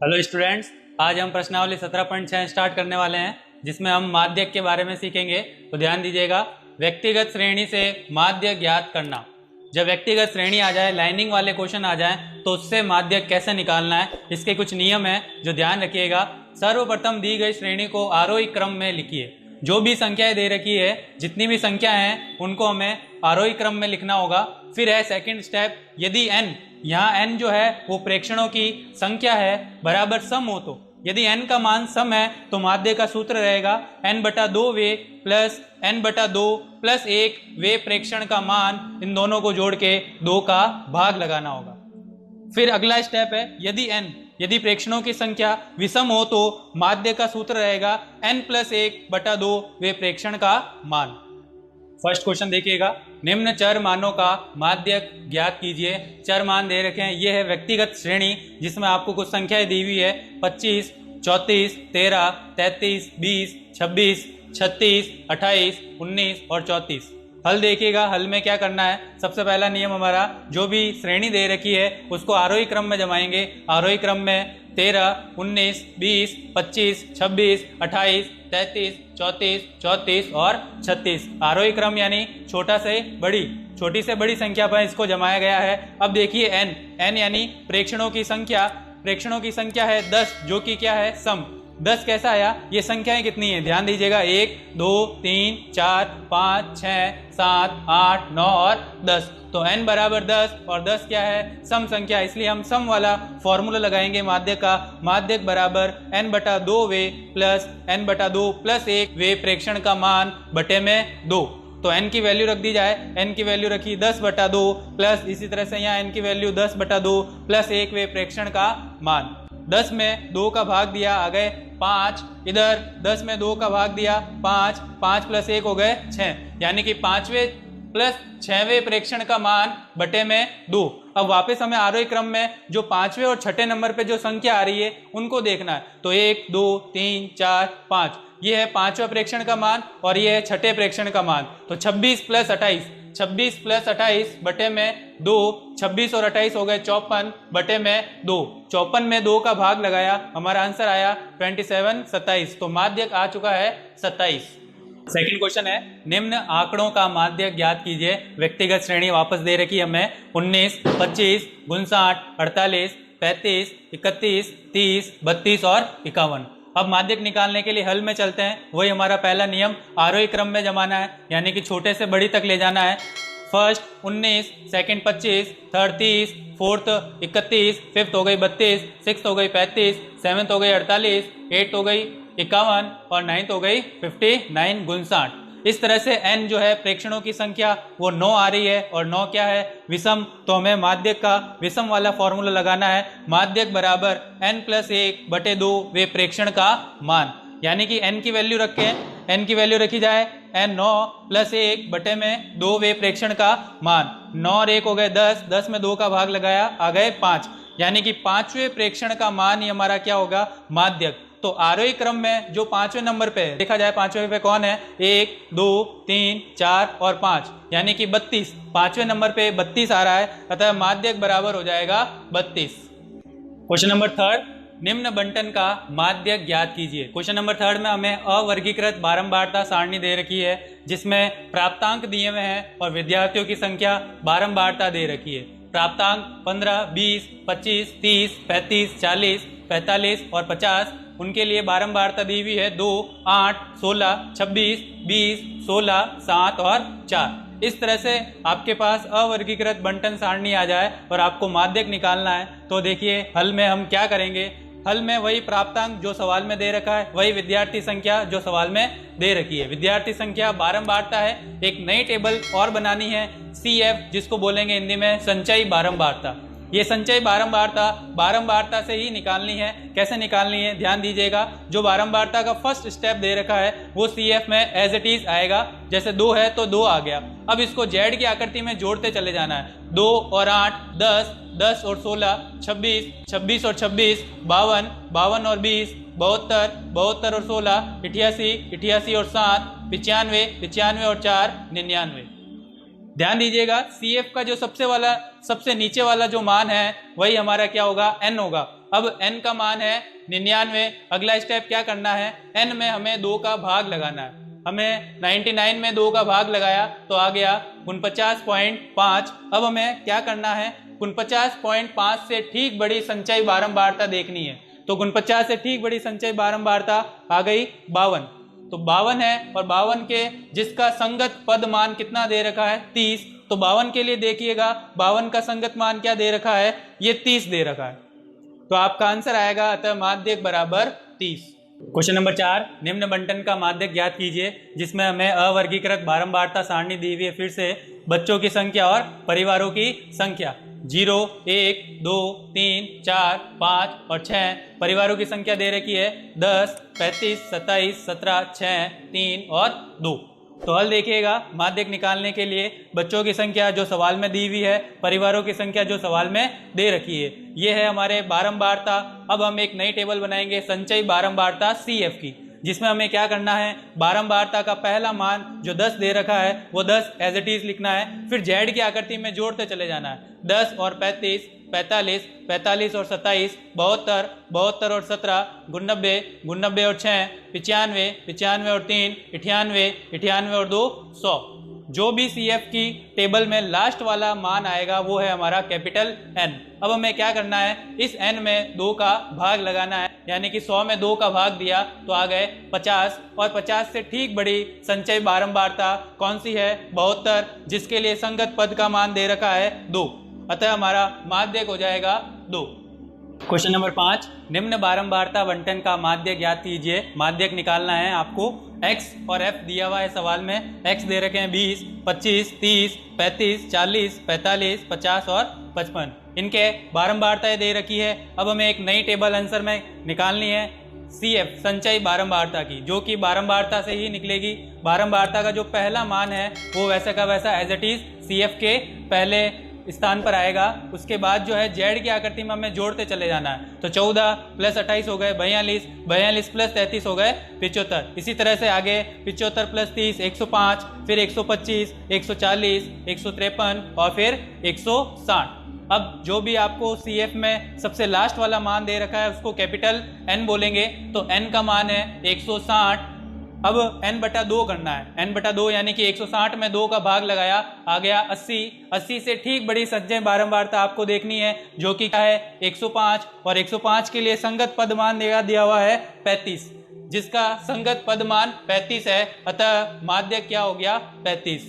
Hello students, आज हम प्रश्नावली 17.6 स्टार्ट करने वाले हैं, जिसमें हम माध्यक के बारे में सीखेंगे। तो ध्यान दीजिएगा, व्यक्तिगत श्रेणी से माध्य ज्ञात करना। जब व्यक्तिगत श्रेणी आ जाए, लाइनिंग वाले क्वेश्चन आ जाए, तो उससे माध्यक कैसे निकालना है, इसके कुछ नियम हैं जो ध्यान रखिएगा। सर्वप्रथम दी गई श्रेणी को आरोही क्रम में लिखिए। जो भी संख्याएं दे रखी है, जितनी भी संख्या हैं, उनको हमें आरोही क्रम में लिखना होगा। फिर है सेकंड स्टेप, यदि n, यहाँ n जो है वो प्रेक्षणों की संख्या है, बराबर सम हो, तो यदि n का मान सम है तो माध्य का सूत्र रहेगा n/2 way plus n/2 plus 1 वे प्रेक्षण का मान, इन दोनों को जोड़ के 2 का भाग लगाना होगा। फिर अगला स्टेप है, यदि प्रेक्षणों की संख्या विषम हो तो माध्य का सूत्र रहेगा n+1/2 वे प्रेक्षण का मान। फर्स्ट क्वेश्चन देखिएगा, निम्न चर मानों का माध्यक ज्ञात कीजिए। चर मान दे रखे हैं, ये है व्यक्तिगत श्रेणी जिसमें आपको कुछ संख्याएं दी हुई है 25, 34, 13, 33, 20, 26, 36, 28, 19 और 34। हल देखिएगा, हल में क्या करना है। सबसे पहला नियम हमारा, जो भी श्रेणी दे रखी है उसको आरोही क्रम में जमाएंगे। आरोही क्रम में 13, 19, 20, 25, 26, 28, 33, 34, 34 और 36। आरोही क्रम यानी छोटी से बड़ी संख्या पर इसको जमाया गया है। अब देखिए n यानी प्रेक्षणों की संख्या है 10, जो कि क्या है, सम। 10 कैसा आया, ये संख्याएं कितनी है, ध्यान दीजिएगा, 1, 2, 3, 4, 5, 6, 7, 8, 9 और 10। तो n बराबर 10 और 10 क्या है, सम संख्या, इसलिए हम सम वाला फॉर्मूला लगाएंगे माध्यक का। माध्यक बराबर n/2 way plus n/2 plus 1 वे प्रेक्षण का मान बटे में 2। तो n की वैल्यू रख दी जाए, n की वैल्यू रखी 10/2 प्लस, इसी तरह से यहाँ n की वैल्यू 10/2 प्लस 1 वे प्रेक्षण का मान। 10 में 2 का भाग दिया, आ गए 5। इधर 10 में 2 का भाग दिया 5, 5 प्लस 1 हो गए 6, यानी कि 5वें प्लस 6वें प्रेक्षण का मान बटे में 2। अब वापस हमें आरोही क्रम में जो 5वें और 6ठे नंबर पे जो संख्या आ रही है उनको देखना है। तो 1, 2, 3, 4, 5, ये है 5वां प्रेक्षण का मान और ये है 6ठे प्रेक्षण का मान। तो 26 प्लस 28 बटे में 2, 26 और 28 हो गए 54 बटे में 2। 54 में 2 का भाग लगाया, हमारा आंसर आया 27। तो माध्यक आ चुका है 27। सेकंड क्वेश्चन है, निम्न आंकड़ों का माध्यक ज्ञात कीजिए। व्यक्तिगत श्रेणी वापस दे रखी है हमें 19, 25, 59, 48, 35, 31, 30, 32 और 51। अब माध्यक निकालने के लिए हल में चलते हैं। वही हमारा पहला नियम, आरोही क्रम में जमाना है, यानी कि छोटे से बड़ी तक ले जाना है। First 19, second 25, third 30, fourth 31, fifth हो गई 32, सिक्स हो गई 35, सेवन्थ हो गई 48, एट्थ हो गई 51 और 9th हो गई 59 गुण 60। इस तरह से n जो है प्रेक्षणों की संख्या वो 9 आ रही है और 9 क्या है, विषम। तो हमें माध्यक का विषम वाला फॉर्मूला लगाना है। माध्यक बराबर n+1/2 वे प्रेक्षण का मान, यानी कि n की वैल्यू n की वैल्यू रखी जाए, n 9 + 1 बटे में 2 वे प्रेक्षण का मान। 9 और 1 हो गए 10, 10 में 2 का भाग लगाया, आ गए 5, यानी कि 5वें प्रेक्षण का मान ही हमारा क्या होगा, माध्यक। तो आरोही क्रम में जो 5वें नंबर पे देखा जाए, 5वें पे कौन है, 1, 2, 3, 4 और 5, यानी कि 32। 5वें नंबर पे 32 आ रहा है, अतः माध्यक बराबर हो जाएगा 32। क्वेश्चन नंबर थर्ड, निम्न बंटन का माध्यक ज्ञात कीजिए। क्वेश्चन नंबर थर्ड में हमें अवर्गीकृत बारंबारता सारणी दे रखी है, जिसमें प्राप्तांक दिए हुए हैं और विद्यार्थियों की संख्या बारंबारता दे रखी है। प्राप्तांक 15, 20, 25, 30, 35, 40, 45 और 50, उनके लिए बारंबारता दी हुई है 2, 8, 16, 26, 20, 16, 7 और 4। इस तरह से आपके पास अवर्गीकृत बंटन सारणी आ जाए और आपको माध्यक निकालना है, तो देखिए हल में हम क्या करेंगे। हल में वही प्राप्तांक जो सवाल में दे रखा है, वही विद्यार्थी संख्या जो सवाल में दे रखी है। विद्यार्थी संख्या बारंबारता है, एक नई टेबल और बनानी है, CF, जिसको बोलेंगे हिंदी में संचयी बारंबारता। ये संचयी बारंबारता से ही निकालनी है। कैसे निकालनी है, ध्यान दीजिएगा। जो बारंबारता का फर्स्ट स्टेप दे रखा है वो CF में एज इट इज आएगा। जैसे 2 है तो 2 आ गया। अब इसको Z की आकृति में जोड़ते चले जाना है। 2 और 8 10, 10 और 16 26, 26 और 26 52, 52 और 20 72, 72 और 16 88, 88 और 7 95, 95 और 4 99। ध्यान दीजिएगा, CF का जो सबसे नीचे वाला जो मान है वही हमारा क्या होगा, n होगा। अब n का मान है 99। अगला स्टेप क्या करना है, n में हमें 2 का भाग लगाना है। हमें 99 में 2 का भाग लगाया तो आ गया 49.5। अब हमें क्या करना है, 49.5 से ठीक बड़ी संचयी बारंबारता देखनी है। तो 49 से ठीक बड़ी संचयी बारंबारता आ गई 52। तो 52 है और 52 के जिसका संगत पद मान कितना दे रखा है 30। तो 52 के लिए देखिएगा 52 का संगत मान क्या दे रखा है, ये 30 दे रखा है। तो आपका आंसर आएगा अतः माध्यक बराबर 30। क्वेश्चन नंबर 4, निम्न बंटन का माध्यक ज्ञात कीजिए, जिसमें हमें अवर्गीकृत बारंबारता सारणी दी हुई है। फिर से बच्चों की संख्या और परिवारों की संख्या 0, 1, 2, 3, 4, 5 और 6। परिवारों की संख्या दे रखी है 10, 35, 27, 17, 6, 3 और 2। तो हल देखिएगा, माध्यक निकालने के लिए बच्चों की संख्या जो सवाल में दी हुई है, परिवारों की संख्या जो सवाल में दे रखी है, ये है हमारे बारंबारता। अब हम एक नई टेबल बनाएंगे संचयी बारंबारता CF की, जिसमें हमें क्या करना है, बारंबारता का पहला मान जो 10 दे रखा है वो 10 एज इट इज लिखना है। फिर जेड की आकृति में जोड़ते चले जाना है। 10 और 35, 45, 45 और 27, 72, 72 और 17, 89, 89 और 6, 95, 95 और 3, 98, 98 और 2, 100। जो भी CF की टेबल में लास्ट वाला मान आएगा वो है हमारा कैपिटल N। अब हमें क्या करना है, इस N में 2 का भाग लगाना है, यानी कि 100 में 2 का भाग दिया तो आ गए 50। और 50 से ठीक बड़ी संचयी बारंबारता कौन सी है, 72, जिसके लिए संगत पद का मान दे रखा है 2। अतः हमारा माध्यक हो जाएगा 2। क्वेश्चन नंबर 5, निम्न बारंबारता बंटन का माध्यक ज्ञात कीजिए। माध्यक निकालना है आपको। x और f दिया हुआ है सवाल में। x दे रखे हैं 20, 25, 30, 35, 40, 45, 50 और 55। इनके बारंबारताएं दे रखी है। अब हमें एक नई टेबल आंसर में निकालनी है CF संचयी बारंबारता की, जो कि बारंबारता से ही निकलेगी। बारंबारता का जो पहला मान है वो वैसे का वैसा एज इट इज CF के पहले स्थान पर आएगा। उसके बाद जो है जेड की आकृति में हमें जोड़ते चले जाना है। तो 14 प्लस 28 हो गए 42, 42 प्लस 33 हो गए 75। इसी तरह से आगे 75 प्लस 30 105, फिर 125, 140, 153 और फिर 160। अब जो भी आपको CF में सबसे लास्ट वाला मान दे रखा है उसको कैपिटल N बोलेंगे। तो N का मान है 160। अब n/2 करना है। n/2 यानी कि 160 में 2 का भाग लगाया, आ गया 80। 80 से ठीक बड़ी संचयी बारंबारता आपको देखनी है, जो कि क्या है 105। और 105 के लिए संगत पद मान दिया हुआ है 35, जिसका संगत पद मान 35 है। अतः माध्यक क्या हो गया 35।